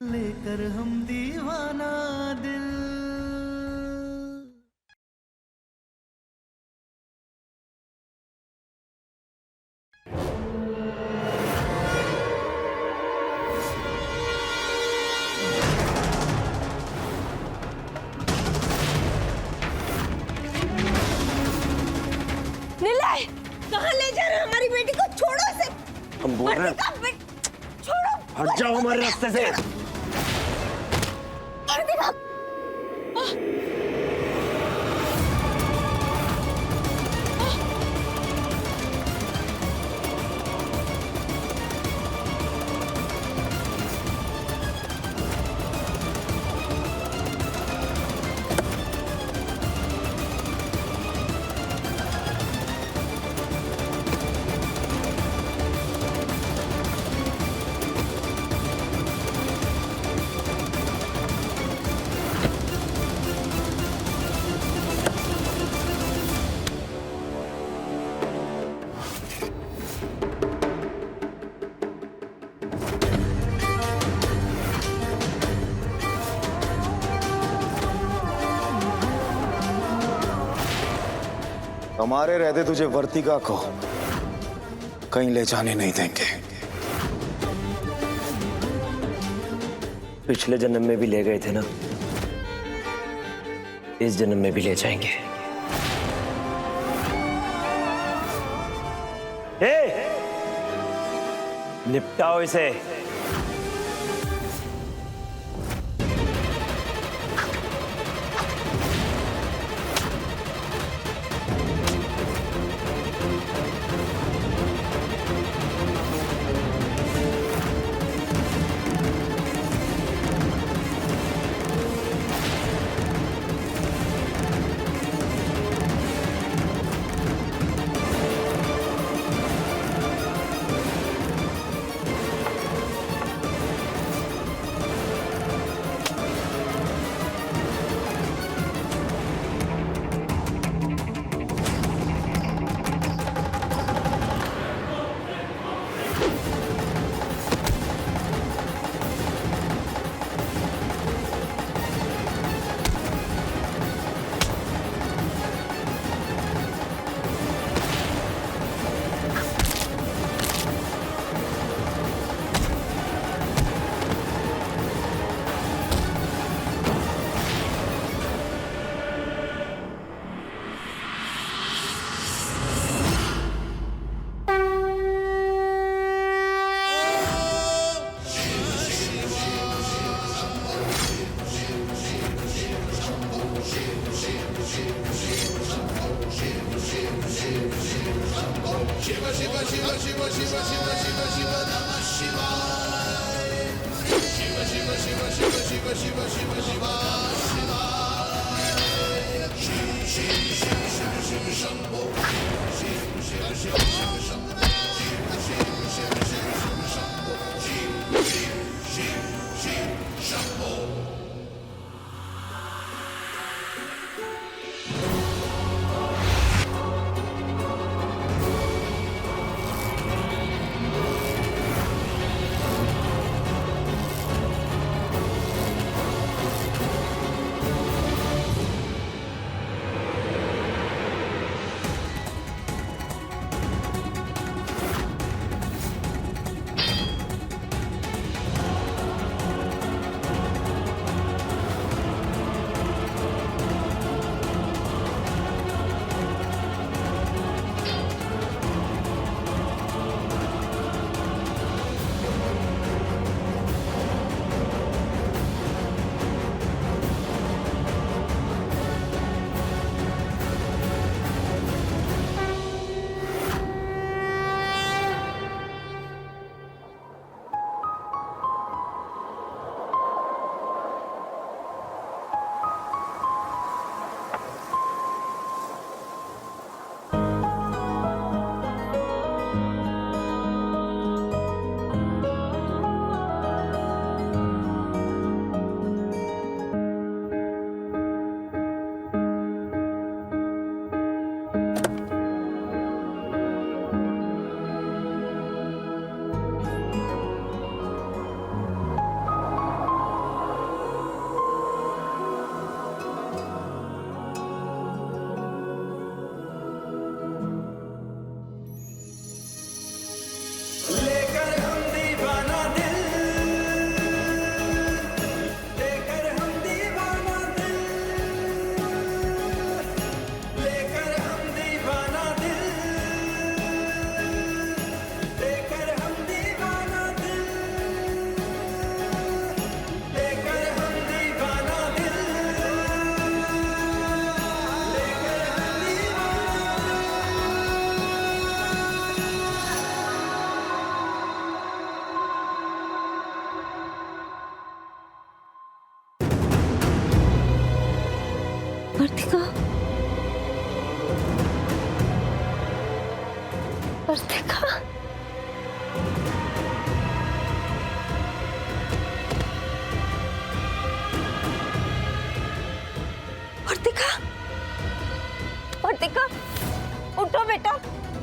लेकर हम दीवाना दिल। निलय, कहाँ ले जा रहे हैं हमारी बेटी को? छोड़ो इसे। हम बोल रहे हैं छोड़ो। हट जाओ हमारे रास्ते से। वर्तिका। हमारे रहते तुझे वर्तिका को कहीं ले जाने नहीं देंगे। पिछले जन्म में भी ले गए थे ना, इस जन्म में भी ले जाएंगे। निपटाओ इसे। वर्तिका, वर्तिका, वर्तिका, वर्तिका, उठो बेटा,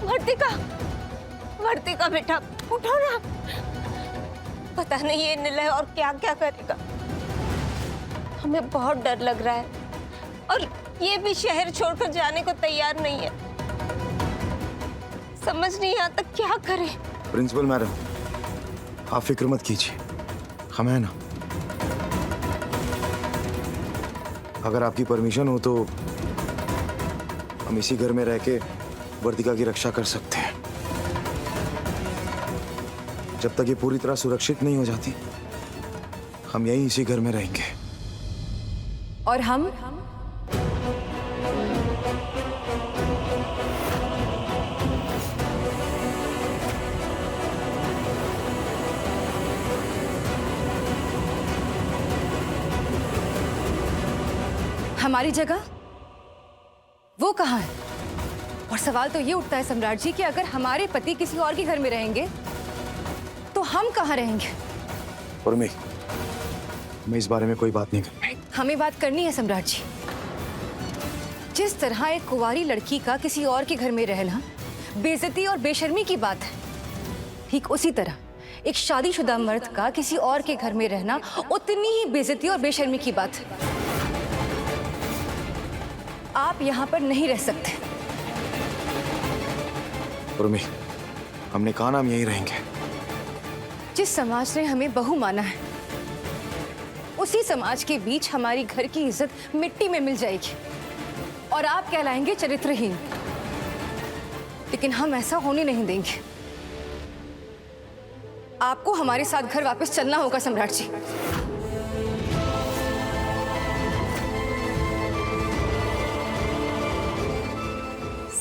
वर्तिका, वर्तिका बेटा, उठो ना। पता नहीं ये निलय और क्या क्या करेगा। हमें बहुत डर लग रहा है और ये भी शहर छोड़कर जाने को तैयार नहीं है। समझ नहीं आता क्या करें। प्रिंसिपल मैडम, आप फिक्र मत कीजिए, हम हैं ना। अगर आपकी परमिशन हो तो हम इसी घर में रह के वर्तिका की रक्षा कर सकते हैं। जब तक ये पूरी तरह सुरक्षित नहीं हो जाती, हम यहीं इसी घर में रहेंगे। और हम हमारी जगह वो कहाँ है? और सवाल तो ये उठता है सम्राट जी कि अगर हमारे पति किसी और के घर में रहेंगे तो हम कहाँ रहेंगे? और मैं इस बारे में कोई बात नहीं कर। हमें बात करनी है सम्राट जी। जिस तरह एक कुंवारी लड़की का किसी और के घर में रहना बेइज्जती और बेशर्मी की बात है, ठीक उसी तरह एक शादीशुदा मर्द का किसी और के घर में रहना उतनी ही बेइज्जती और बेशर्मी की बात है। आप यहाँ पर नहीं रह सकते। और हमने कहा ना हम यहीं रहेंगे। जिस समाज ने हमें बहू माना है, उसी समाज के बीच हमारी घर की इज्जत मिट्टी में मिल जाएगी और आप कहलाएंगे चरित्रहीन। लेकिन हम ऐसा होने नहीं देंगे। आपको हमारे साथ घर वापस चलना होगा सम्राट जी।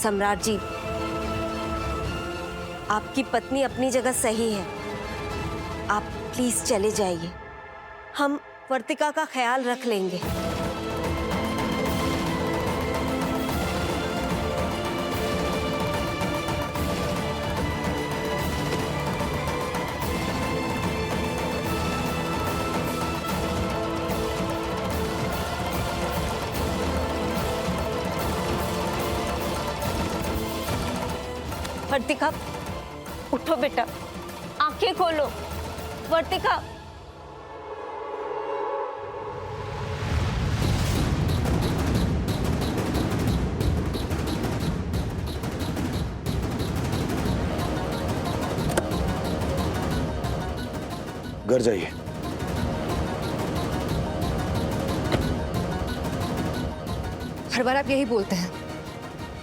सम्राट जी, आपकी पत्नी अपनी जगह सही है। आप प्लीज चले जाइए, हम वर्तिका का ख्याल रख लेंगे। वर्तिका, उठो बेटा, आंखें खोलो। वर्तिका, घर जाइए। हर बार आप यही बोलते हैं,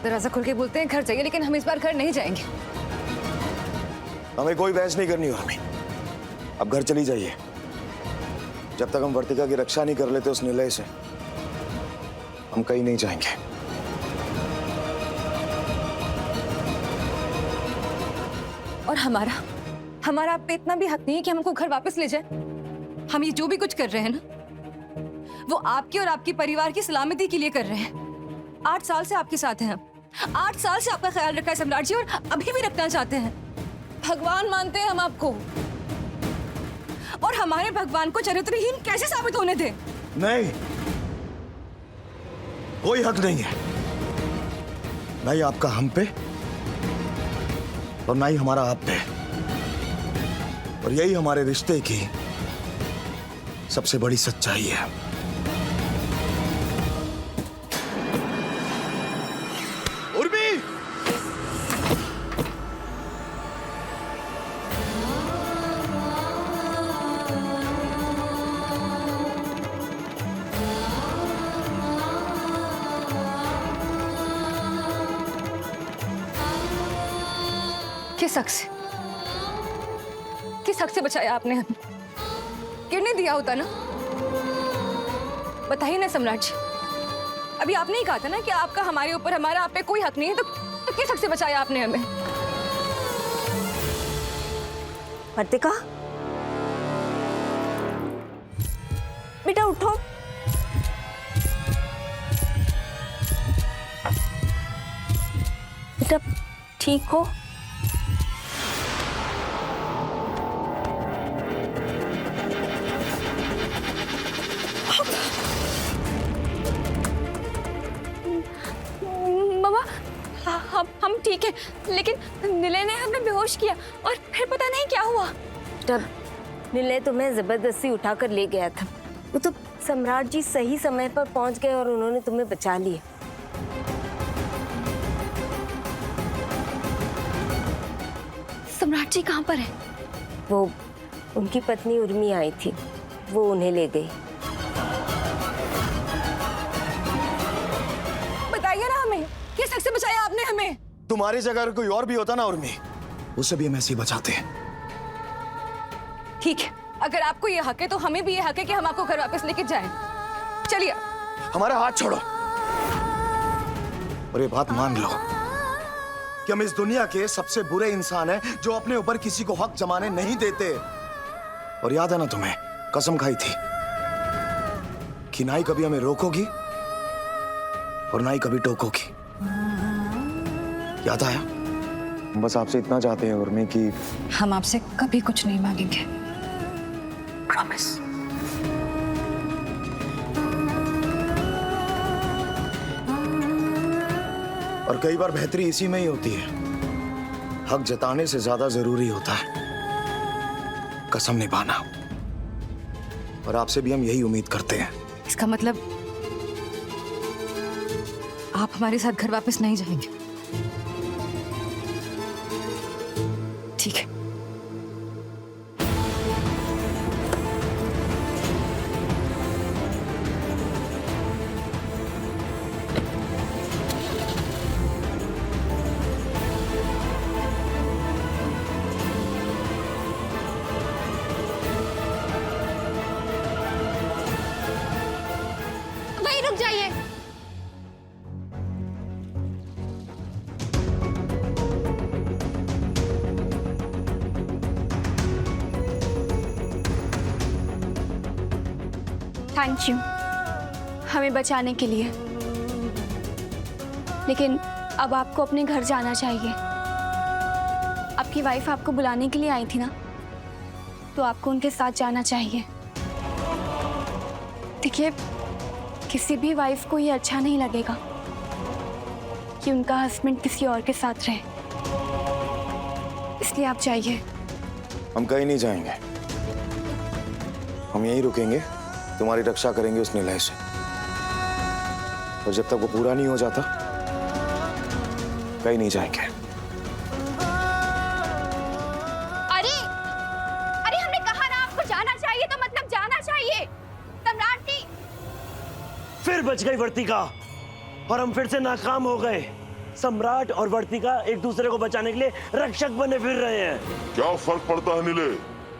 दरवाजा खोल के बोलते हैं घर जाइए, लेकिन हम इस बार घर नहीं जाएंगे। हमें कोई बहस नहीं करनी और हमें अब घर चली जाइए। जब तक हम वर्तिका की रक्षा नहीं कर लेते उस निलय से, हम कहीं नहीं जाएंगे। और हमारा आप पे इतना भी हक नहीं है कि हमको घर वापस ले जाए। हम ये जो भी कुछ कर रहे हैं ना, वो आपकी और आपके परिवार की सलामती के लिए कर रहे हैं। 8 साल से आपके साथ हैं हम। 8 साल से आपका ख्याल रखा है सम्राट जी, और अभी भी रखना चाहते हैं। भगवान मानते हैं हम आपको, और हमारे भगवान को चरित्रहीन कैसे साबित होने दें? नहीं, कोई हक नहीं है, नहीं आपका हम पे और ना ही हमारा आप पे। और यही हमारे रिश्ते की सबसे बड़ी सच्चाई है। उर्मी, किस हक से बचाया आपने हमें? गिरने दिया होता ना? बताइए ना सम्राट जी, अभी आपने ही कहा था ना कि आपका हमारे ऊपर, हमारा आप पे कोई हक नहीं है, तो किस हक से बचाया आपने हमें? वर्तिका, बेटा उठो। बेटा ठीक हो? मामा हम ठीक है, लेकिन निलय ने हमें बेहोश किया और फिर पता नहीं क्या हुआ। बेटा निलय तुम्हें जबरदस्ती उठाकर ले गया था। वो तो सम्राट जी सही समय पर पहुंच गए और उन्होंने तुम्हें बचा लिया। सम्राट जी कहाँ पर है? वो उनकी पत्नी उर्मी आई थी, वो उन्हें ले गई। बताइए ना हमें, किस हक से बचाया आपने हमें? तुम्हारी जगह अगर कोई और भी होता ना उर्मी, उसे भी हम ऐसे ही बचाते हैं। ठीक है, अगर आपको ये हक है तो हमें भी ये हक है कि हम आपको घर वापस लेके जाएं। चलिए। हमारा हाथ छोड़ो और ये बात मान लो कि हम इस दुनिया के सबसे बुरे इंसान हैं जो अपने ऊपर किसी को हक जमाने नहीं देते। और याद है ना तुम्हें, कसम खाई थी कि ना ही कभी हमें रोकोगी और ना ही कभी टोकोगी। याद आया? बस आपसे इतना चाहते हैं उर्मी कि हम आपसे कभी कुछ नहीं मांगेंगे, प्रॉमिस। और कई बार बेहतरी इसी में ही होती है, हक जताने से ज्यादा जरूरी होता है कसम निभाना। और आपसे भी हम यही उम्मीद करते हैं। इसका मतलब आप हमारे साथ घर वापस नहीं जाएंगे? ठीक है। वहीं रुक जाइए। थैंक यू हमें बचाने के लिए, लेकिन अब आपको अपने घर जाना चाहिए। आपकी वाइफ आपको बुलाने के लिए आई थी ना, तो आपको उनके साथ जाना चाहिए। देखिए, किसी भी वाइफ को ये अच्छा नहीं लगेगा कि उनका हस्बैंड किसी और के साथ रहे, इसलिए आप जाइए। हम कहीं नहीं जाएंगे, हम यहीं रुकेंगे, तुम्हारी रक्षा करेंगे उस निलय से। और जब तक वो पूरा नहीं हो जाता कहीं नहीं जाएंगे। अरे अरे हमने कहा ना आपको जाना चाहिए, तो मतलब जाना चाहिए। सम्राट जी, फिर बच गई वर्तिका और हम फिर से नाकाम हो गए। सम्राट और वर्तिका एक दूसरे को बचाने के लिए रक्षक बने फिर रहे हैं। क्या फर्क पड़ता है नीले?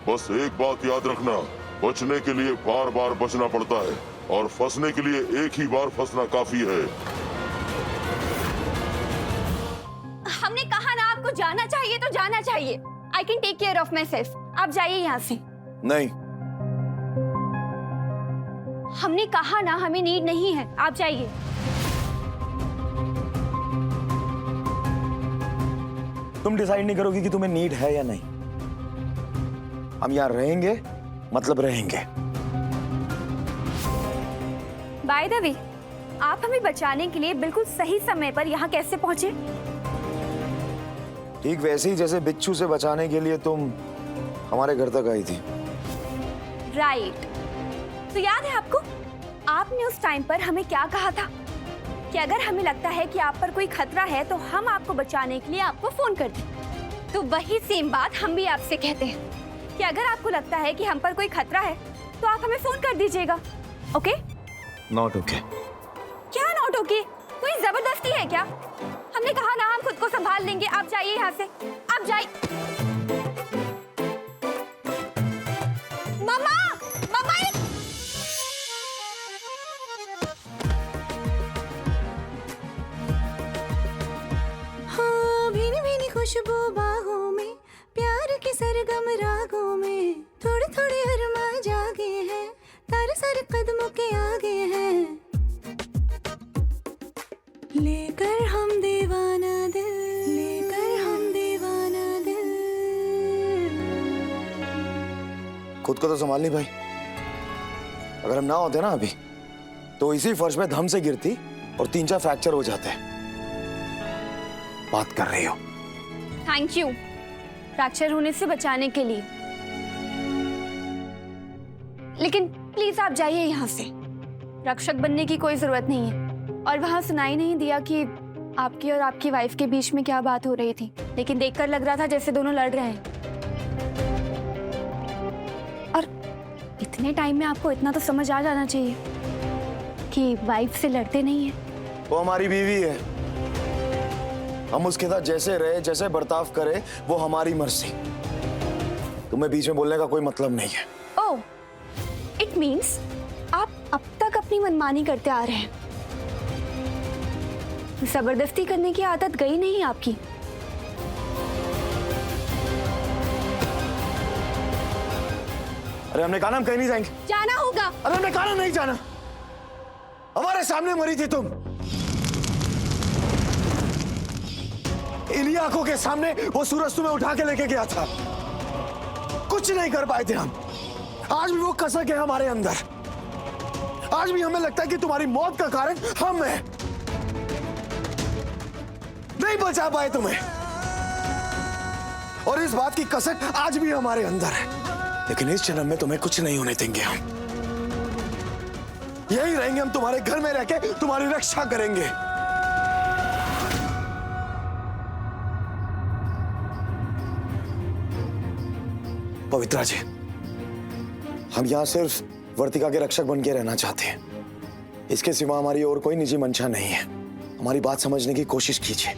बस एक बात याद रखना, बचने के लिए बार बार बचना पड़ता है और फंसने के लिए एक ही बार फंसना काफी है। हमने कहा ना आपको जाना चाहिए तो जाना चाहिए। I can take care of myself. आप जाइए यहाँ से। नहीं, हमने कहा ना हमें नीड नहीं है, आप जाइए। तुम डिसाइड नहीं करोगी कि तुम्हें नीड है या नहीं। हम यहाँ रहेंगे, मतलब रहेंगे। बाय द वे, आप हमें बचाने के लिए बिल्कुल सही समय पर यहाँ कैसे पहुंचे? ठीक वैसे ही जैसे बिच्छू से बचाने के लिए तुम हमारे घर तक आई थी। राइट। तो याद है आपको, आपने उस टाइम पर हमें क्या कहा था कि अगर हमें लगता है कि आप पर कोई खतरा है तो हम आपको बचाने के लिए आपको फोन कर दें। तो वही सेम बात हम भी आपसे कहते हैं कि अगर आपको लगता है कि हम पर कोई खतरा है तो आप हमें फोन कर दीजिएगा। ओके? Not okay. क्या नॉट ओके? कोई जबरदस्ती है क्या? हमने कहा ना हम खुद को संभाल लेंगे। आप जाइए यहाँ से, आप जाइए। मम्मा, मम्मा हाँ, भीनी भीनी खुशबू बाहों में, प्यार के सरगम रागों में, थोड़े थोड़े अरमा जागे हैं, तारे सारे कदमों के आगे हैं। लेकर हम दीवाना दिल, खुद को तो संभाल नहीं भाई। अगर हम ना होते ना अभी तो इसी फर्श में धम से गिरती और 3-4 फ्रैक्चर हो जाते। बात कर रही हो? थैंक यू फ्रैक्चर होने से बचाने के लिए, लेकिन प्लीज आप जाइए यहाँ से। रक्षक बनने की कोई जरूरत नहीं है। और वहां सुनाई नहीं दिया कि आपकी और आपकी वाइफ के बीच में क्या बात हो रही थी, लेकिन देखकर लग रहा था जैसे दोनों लड़ रहे हैं। और इतने टाइम में आपको इतना तो समझ आ जाना चाहिए कि वाइफ से लड़ते नहीं है। वो हमारी बीवी है, हम उसके साथ जैसे रहे, जैसे बर्ताव करे, वो हमारी मर्जी। तुम्हें बीच में बोलने का कोई मतलब नहीं है। ओह, इट मीन्स आप अब तक अपनी मनमानी करते आ रहे हैं। जबरदस्ती करने की आदत गई नहीं आपकी। अरे हमने कहा ना हम कहीं नहीं जाएंगे। जाना होगा। अरे हमने कहा ना नहीं जाना। हमारे सामने मरी थी तुम, इन्हीं आंखों के सामने वो सूरज तुम्हें उठा के लेके गया था। कुछ नहीं कर पाए थे हम। आज भी वो कसक है हमारे अंदर। आज भी हमें लगता है कि तुम्हारी मौत का कारण हम हैं। नहीं बचा पाए तुम्हें, और इस बात की कसक आज भी हमारे अंदर है। लेकिन इस जन्म में तुम्हें कुछ नहीं होने देंगे हम। यही रहेंगे हम, तुम्हारे घर में रह के तुम्हारी रक्षा करेंगे। पवित्रा जी, हम यहां सिर्फ वर्तिका के रक्षक बन के रहना चाहते हैं। इसके सिवा हमारी और कोई निजी मंशा नहीं है। हमारी बात समझने की कोशिश कीजिए।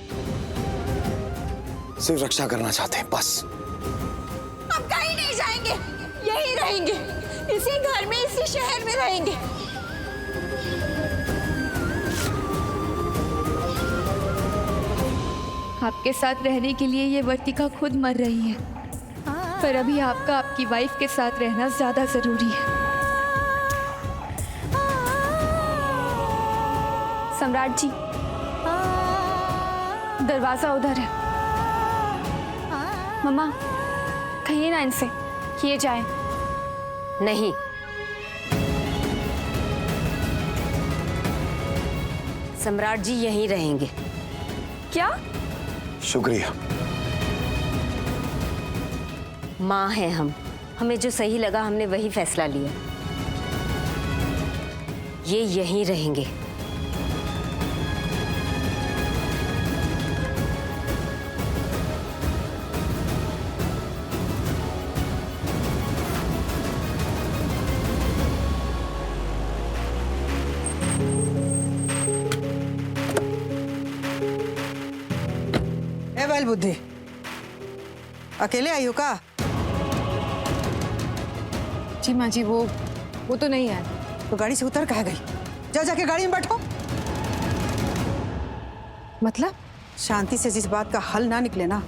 सिर्फ रक्षा करना चाहते हैं बस। हम कहीं नहीं जाएंगे, यहीं रहेंगे, इसी घर में, इसी शहर में रहेंगे। आपके साथ रहने के लिए ये वर्तिका खुद मर रही है, पर अभी आपका आपकी वाइफ के साथ रहना ज्यादा जरूरी है। सम्राट जी, दरवाजा उधर है। मम्मा, कहिए ना इनसे कि ये जाए। नहीं, सम्राट जी यहीं रहेंगे। क्या? शुक्रिया। माँ हैं हम, हमें जो सही लगा हमने वही फैसला लिया। ये यहीं रहेंगे। ए बैल बुद्धि, अकेले आई हो का? जी माँ जी, वो तो नहीं है। तो गाड़ी से उतर कहाँ गई? जा जाके गाड़ी में बैठो। मतलब? शांति से जिस बात का हल ना निकले ना,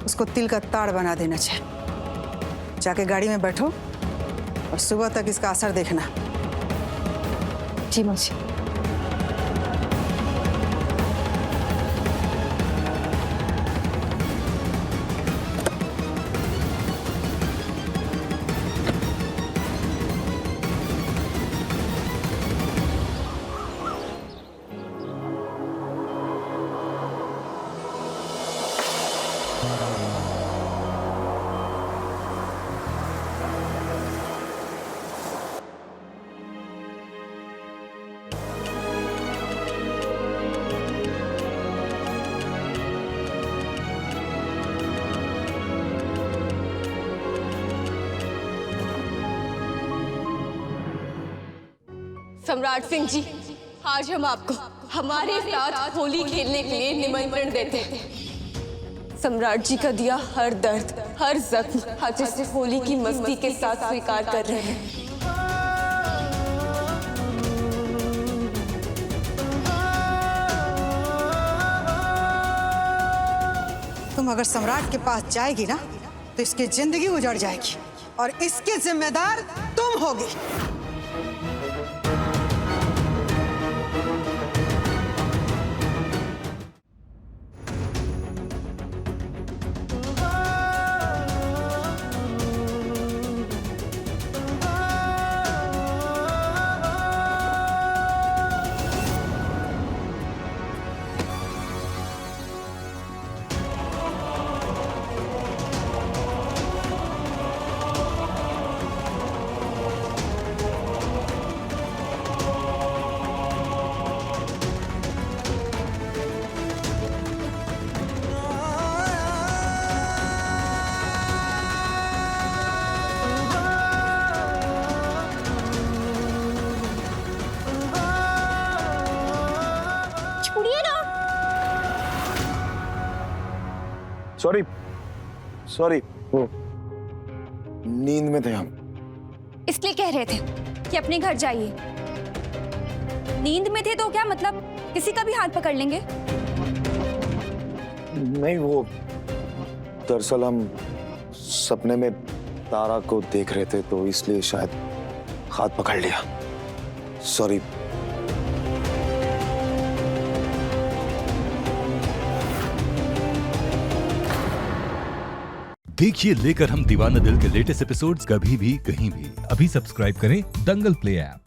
उसको तिल का ताड़ बना देना चाहिए। जाके गाड़ी में बैठो और सुबह तक इसका असर देखना। जी माँ जी। सम्राट सिंह जी, आज हम आपको हमारे साथ होली खेलने के लिए निमंत्रण देते हैं। सम्राट जी का दिया हर दर्द, हर जख्म आज इस होली की मस्ती के साथ स्वीकार कर रहे हैं। तुम अगर सम्राट के पास जाएगी ना, तो इसकी जिंदगी उजड़ जाएगी और इसके जिम्मेदार तुम होगी। सॉरी सॉरी, वो नींद में थे हम। इसलिए कह रहे थे कि अपने घर जाइए। नींद में थे तो क्या मतलब किसी का भी हाथ पकड़ लेंगे? नहीं, वो दरअसल हम सपने में तारा को देख रहे थे तो इसलिए शायद हाथ पकड़ लिया। सॉरी। देखिए लेकर हम दीवाना दिल के लेटेस्ट एपिसोड्स कभी भी कहीं भी। अभी सब्सक्राइब करें दंगल प्ले ऐप।